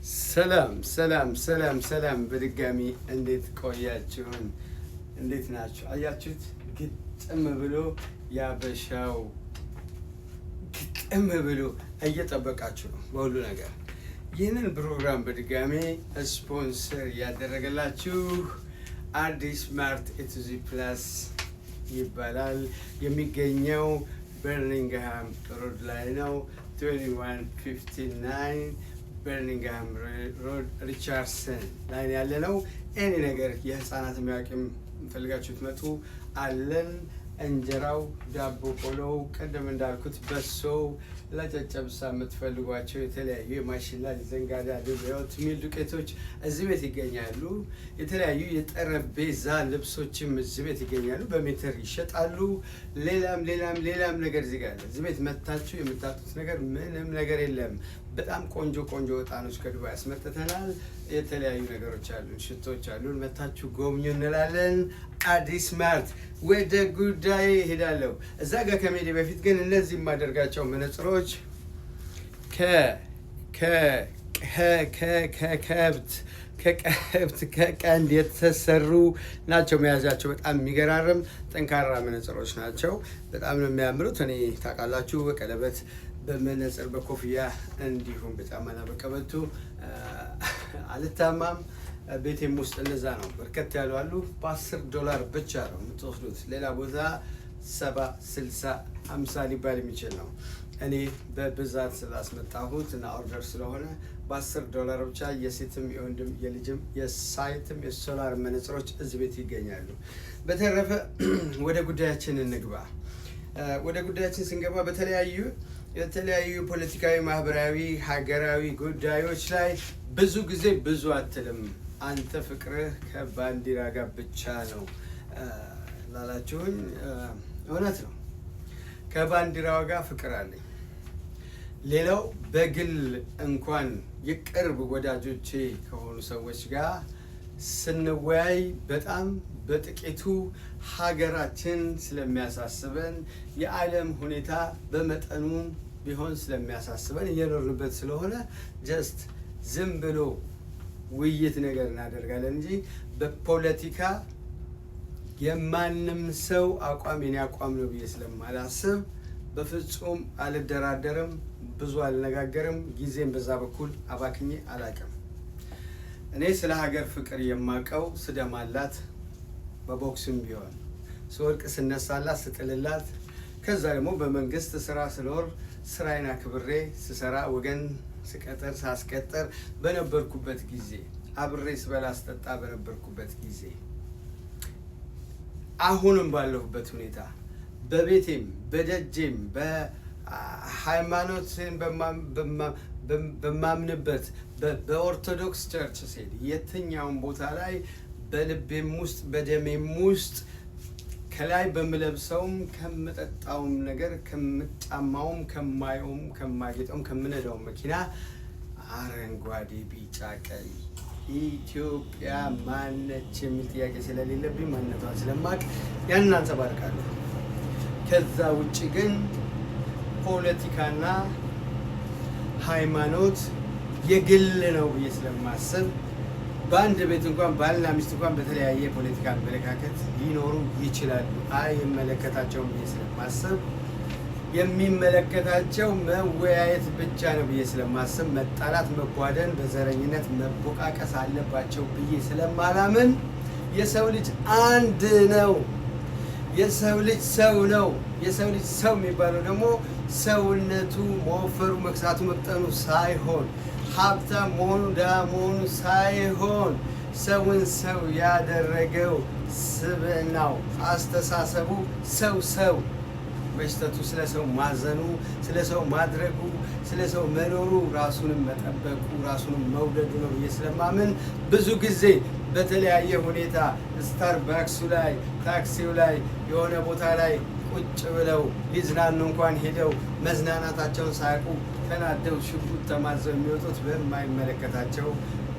ሰላም በድጋሚ እንዴት ቆያችሁን? እንዴት ናችሁ? አያችሁት? ግጥም ብሎ ያበሻው ግጥም ብሎ እየጠበቃችሁ ነው በሁሉ ነገር። ይህንን ፕሮግራም በድጋሚ ስፖንሰር ያደረገላችሁ አዲስ ስማርት ኤቱዚ ፕላስ ይባላል። የሚገኘው በርሚንግሃም ሮድ ላይ ነው። 2159 በርሚንግሃም ሮድ ሪቻርድሰን ላይ ያለ ነው። ኤኒ ነገር የህፃናት የሚያውቅም ፈልጋችሁ ትመጡ አለን። እንጀራው፣ ዳቦ ቆሎው፣ ቀደም እንዳልኩት በሶው፣ ለጨጨብሳ የምትፈልጓቸው የተለያዩ የማሽላ ዘንጋዳ ዱቤዎት ሚል ዱቄቶች እዚህ ቤት ይገኛሉ። የተለያዩ የጠረጴዛ ልብሶችም እዚህ ቤት ይገኛሉ። በሜትር ይሸጣሉ። ሌላም ነገር እዚህ ጋር አለ። እዚህ ቤት መታችሁ የምታጡት ነገር ምንም ነገር የለም። በጣም ቆንጆ እጣኖች ከዱባይ አስመጥተናል። የተለያዩ ነገሮች አሉን፣ ሽቶች አሉን። መታችሁ ጎብኙ እንላለን። አዲስ ስማርት። ወደ ጉዳይ ሄዳለሁ። እዛ ጋር ከመሄዴ በፊት ግን እነዚህ የማደርጋቸው መነጽሮች ከቀንድ የተሰሩ ናቸው። መያዛቸው በጣም የሚገራርም ጠንካራ መነጽሮች ናቸው። በጣም ነው የሚያምሩት። እኔ ታውቃላችሁ በቀለበት በመነጽር በኮፍያ እንዲሁም በጫማና በቀበቶ አልታማም። ቤቴም ውስጥ እነዛ ነው በርከት ያሉ አሉ። $10 ብቻ ነው የምትወስዱት። ሌላ ቦታ 70፣ 60፣ 50 ሊባል የሚችል ነው። እኔ በብዛት ስላስመጣሁት እና ኦርደር ስለሆነ $10 ብቻ የሴትም የወንድም የልጅም የሳይትም የሶላር መነጽሮች እዚህ ቤት ይገኛሉ። በተረፈ ወደ ጉዳያችን እንግባ። ወደ ጉዳያችን ስንገባ የተለያዩ ፖለቲካዊ፣ ማህበራዊ፣ ሀገራዊ ጉዳዮች ላይ ብዙ ጊዜ ብዙ አትልም አንተ ፍቅርህ ከባንዲራ ጋር ብቻ ነው ላላችሁኝ እውነት ነው። ከባንዲራው ጋር ፍቅር አለኝ። ሌላው በግል እንኳን የቅርብ ወዳጆቼ ከሆኑ ሰዎች ጋር ስንወያይ በጣም በጥቂቱ ሀገራችን ስለሚያሳስበን የዓለም ሁኔታ በመጠኑ ቢሆን ስለሚያሳስበን እየኖርንበት ስለሆነ ጀስት ዝም ብሎ ውይይት ነገር እናደርጋለን እንጂ በፖለቲካ የማንም ሰው አቋም የኔ አቋም ነው ብዬ ስለማላስብ በፍጹም አልደራደርም፣ ብዙ አልነጋገርም። ጊዜም በዛ በኩል አባክኜ አላውቅም። እኔ ስለ ሀገር ፍቅር የማውቀው ስደማላት፣ በቦክስም ቢሆን ስወድቅ ስነሳላት፣ ስጥልላት፣ ከዛ ደግሞ በመንግስት ስራ ስለወር ስራዬን አክብሬ ስሰራ ወገን ስቀጠር ሳስቀጠር በነበርኩበት ጊዜ አብሬ ስበላ ስጠጣ በነበርኩበት ጊዜ አሁንም ባለሁበት ሁኔታ በቤቴም በደጄም በሃይማኖትን በማምንበት በኦርቶዶክስ ቸርች ስሄድ የትኛውን ቦታ ላይ በልቤም ውስጥ በደሜም ውስጥ ከላይ በምለብሰውም ከምጠጣውም ነገር ከምጫማውም ከማየውም ከማጌጠውም ከምነዳውም መኪና አረንጓዴ፣ ቢጫ፣ ቀይ ኢትዮጵያ ማነች የሚል ጥያቄ ስለሌለብኝ ማንነቷን ስለማቅ ያንን አንጸባርቃለሁ። ከዛ ውጭ ግን ፖለቲካና ሃይማኖት የግል ነው ብዬ ስለማስብ በአንድ ቤት እንኳን ባልና ሚስት እንኳን በተለያየ ፖለቲካ አመለካከት ሊኖሩ ይችላሉ። አይመለከታቸውም ብዬ ስለማስብ የሚመለከታቸው መወያየት ብቻ ነው ብዬ ስለማስብ መጣላት፣ መቧደን፣ በዘረኝነት መቦቃቀስ አለባቸው ብዬ ስለማላምን የሰው ልጅ አንድ ነው። የሰው ልጅ ሰው ነው። የሰው ልጅ ሰው የሚባለው ደግሞ ሰውነቱ መወፈሩ፣ መክሳቱ፣ መቅጠኑ ሳይሆን ሀብታም መሆኑ ድሃ መሆኑ ሳይሆን ሰውን ሰው ያደረገው ስብዕናው፣ አስተሳሰቡ ሰው በስተቱ ስለ ሰው ማዘኑ፣ ስለ ሰው ማድረጉ፣ ስለ ሰው መኖሩ፣ ራሱንም መጠበቁ፣ ራሱንም መውደዱ ነው ብዬ ስለማምን ብዙ ጊዜ በተለያየ ሁኔታ ስታርባክሱ ላይ፣ ታክሲው ላይ፣ የሆነ ቦታ ላይ ቁጭ ብለው ሊዝናኑ እንኳን ሄደው መዝናናታቸውን ሳያውቁ ተናደው ሽጉጥ ተማዘው የሚወጡት በማይመለከታቸው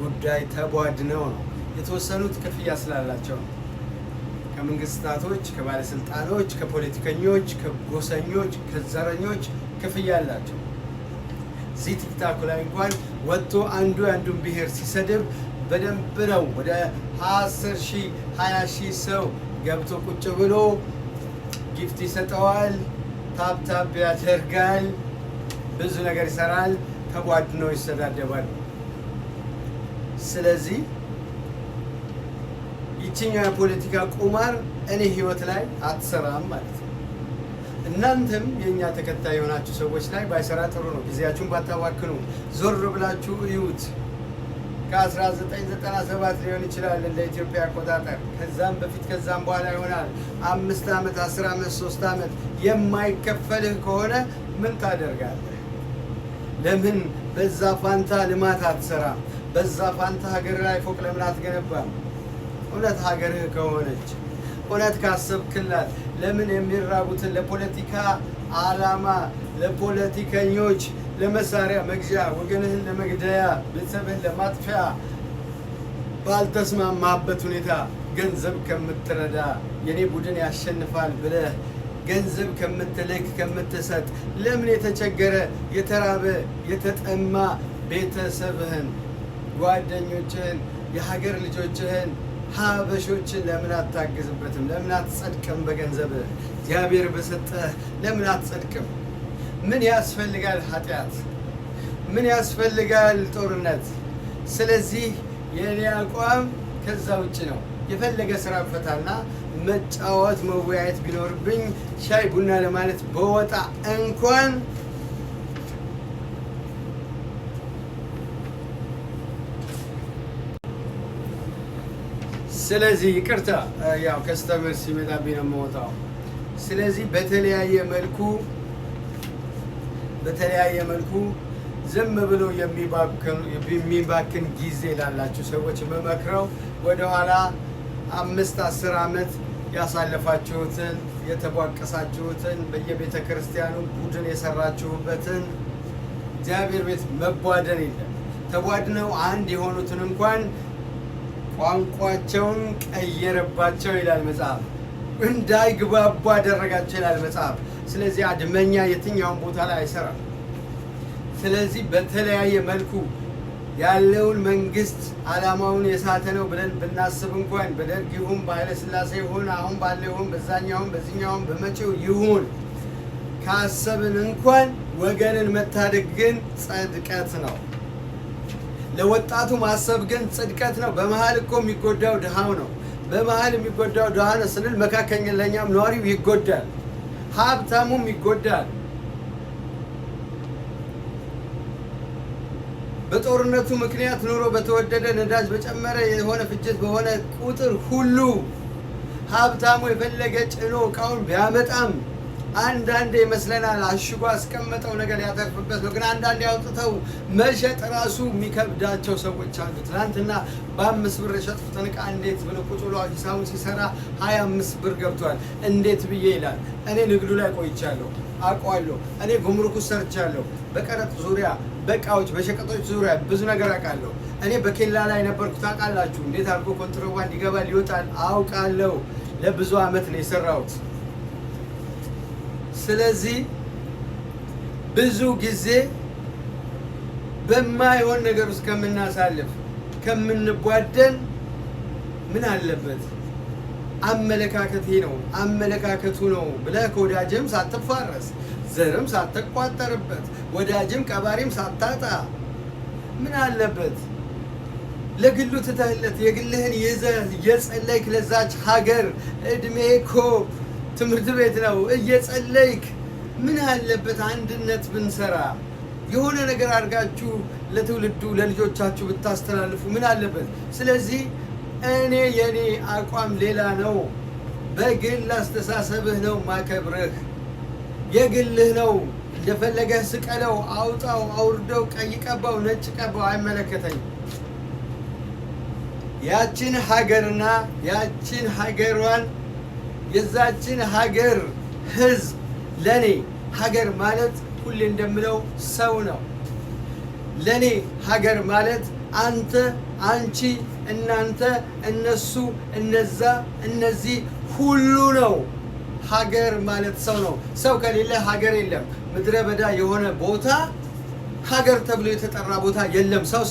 ጉዳይ ተቧድነው ነው። የተወሰኑት ክፍያ ስላላቸው ነው። ከመንግስታቶች፣ ከባለስልጣኖች፣ ከፖለቲከኞች፣ ከጎሰኞች፣ ከዘረኞች ክፍያ አላቸው። እዚህ ቲክታክ ላይ እንኳን ወጥቶ አንዱን ብሔር ሲሰድብ በደንብ ነው ወደ 10 ሺህ 20 ሺህ ሰው ገብቶ ቁጭ ብሎ ጊፍት ይሰጠዋል፣ ታፕታፕ ያደርጋል፣ ብዙ ነገር ይሰራል፣ ተጓድነው ይሰዳደባል። ስለዚህ ይችኛው የፖለቲካ ቁማር እኔ ህይወት ላይ አትሰራም ማለት ነው። እናንተም የኛ ተከታይ የሆናችሁ ሰዎች ላይ ባይሰራ ጥሩ ነው። ጊዜያችሁን ባታባክኑ ዞር ብላችሁ እዩት። ከ1997 ሊሆን ይችላል እንደ ኢትዮጵያ አቆጣጠር፣ ከዛም በፊት ከዛም በኋላ ይሆናል 5 ዓመት 10 ዓመት 3 ዓመት የማይከፈልህ ከሆነ ምን ታደርጋለህ? ለምን በዛ ፋንታ ልማት አትሰራም? በዛ ፋንታ ሀገር ላይ ፎቅ ለምን አትገነባም? እውነት ሀገርህ ከሆነች እውነት ካሰብክላት ለምን የሚራቡትን ለፖለቲካ ዓላማ ለፖለቲከኞች ለመሳሪያ መግዣ ወገንህን ለመግደያ ቤተሰብህን ለማጥፊያ ባልተስማማበት ሁኔታ ገንዘብ ከምትረዳ የኔ ቡድን ያሸንፋል ብለህ ገንዘብ ከምትልክ ከምትሰጥ ለምን የተቸገረ የተራበ የተጠማ ቤተሰብህን ጓደኞችህን የሀገር ልጆችህን ሀበሾችን ለምን አታግዝበትም? ለምን አትጸድቅም? በገንዘብህ እግዚአብሔር በሰጠህ ለምን አትጸድቅም? ምን ያስፈልጋል ኃጢአት? ምን ያስፈልጋል ጦርነት? ስለዚህ የኔ አቋም ከዛ ውጭ ነው። የፈለገ ስራ ፈታና መጫወት መወያየት ቢኖርብኝ ሻይ ቡና ለማለት በወጣ እንኳን ስለዚህ ይቅርታ ያው ከስተመር ሲመጣብኝ ነው የምወጣው። ስለዚህ በተለያየ መልኩ ዝም ብሎ የሚባክን ጊዜ ላላችሁ ሰዎች መመክረው ወደኋላ 5-10 ዓመት ያሳለፋችሁትን የተቧቀሳችሁትን በየቤተ ክርስቲያኑ ቡድን የሰራችሁበትን እግዚአብሔር ቤት መቧደን የለም። ተቧድነው አንድ የሆኑትን እንኳን ቋንቋቸውን ቀየረባቸው ይላል መጽሐፍ። እንዳይግባቡ አደረጋቸው ይላል መጽሐፍ። ስለዚህ አድመኛ የትኛውን ቦታ ላይ አይሰራም። ስለዚህ በተለያየ መልኩ ያለውን መንግስት ዓላማውን የሳተ ነው ብለን ብናስብ እንኳን በደርግ ይሁን በኃይለ ሥላሴ ይሁን አሁን ባለው ይሁን በዛኛውም በዚህኛውም በመጪው ይሁን ካሰብን እንኳን ወገንን መታደግ ግን ጽድቀት ነው። ለወጣቱ ማሰብ ግን ጽድቀት ነው። በመሃል እኮ የሚጎዳው ድሃው ነው። በመሃል የሚጎዳው ድሃ ነው ስንል መካከለኛም ነዋሪው ይጎዳል፣ ሀብታሙም ይጎዳል። በጦርነቱ ምክንያት ኑሮ በተወደደ ነዳጅ በጨመረ የሆነ ፍጅት በሆነ ቁጥር ሁሉ ሀብታሙ የፈለገ ጭኖ እቃውን ቢያመጣም አንዳንዴ ይመስለናል አሽጎ አስቀመጠው ነገር ያተርፍበት ነው። ግን አንዳንዴ አውጥተው መሸጥ ራሱ የሚከብዳቸው ሰዎች አሉ። ትናንትና በ5 ብር የሸጥኩትን እቃ እንዴት ብሎ ቁጭ ብሎ ሂሳቡን ሲሰራ 25 ብር ገብቷል እንዴት ብዬ ይላል። እኔ ንግዱ ላይ ቆይቻለሁ፣ አውቀዋለሁ። እኔ ጉምሩክ ውስጥ ሰርቻለሁ። በቀረጥ ዙሪያ፣ በእቃዎች በሸቀጦች ዙሪያ ብዙ ነገር አውቃለሁ። እኔ በኬላ ላይ ነበርኩ። ታውቃላችሁ እንዴት አድርጎ ኮንትሮባንድ ይገባል ይወጣል አውቃለሁ። ለብዙ ዓመት ነው የሰራሁት። ስለዚህ ብዙ ጊዜ በማይሆን ነገር ውስጥ ከምናሳልፍ ከምንቧደን ምን አለበት አመለካከቴ ነው አመለካከቱ ነው ብለህ ከወዳጅም ሳትፋረስ ዘርም ሳትቋጠርበት ወዳጅም ቀባሪም ሳታጣ ምን አለበት ለግሉ ትተህለት የግልህን ይዘህ እየጸለይክ ለዛች ሀገር እድሜ እኮ ትምህርት ቤት ነው እየጸለይክ ምን አለበት አንድነት ብንሰራ የሆነ ነገር አድርጋችሁ ለትውልዱ ለልጆቻችሁ ብታስተላልፉ ምን አለበት? ስለዚህ የኔ አቋም ሌላ ነው። በግል አስተሳሰብህ ነው ማከብርህ፣ የግልህ ነው። እንደፈለገህ ስቀለው፣ አውጣው፣ አውርደው፣ ቀይ ቀባው፣ ነጭ ቀባው፣ አይመለከተኝም። ያችን ሀገርና ያችን ሀገሯን የዛችን ሀገር ህዝብ ለኔ ሀገር ማለት ሁሌ እንደምለው ሰው ነው። ለኔ ሀገር ማለት አንተ፣ አንቺ፣ እናንተ፣ እነሱ፣ እነዛ፣ እነዚህ ሁሉ ነው። ሀገር ማለት ሰው ነው። ሰው ከሌለ ሀገር የለም። ምድረ በዳ የሆነ ቦታ ሀገር ተብሎ የተጠራ ቦታ የለም። ሰው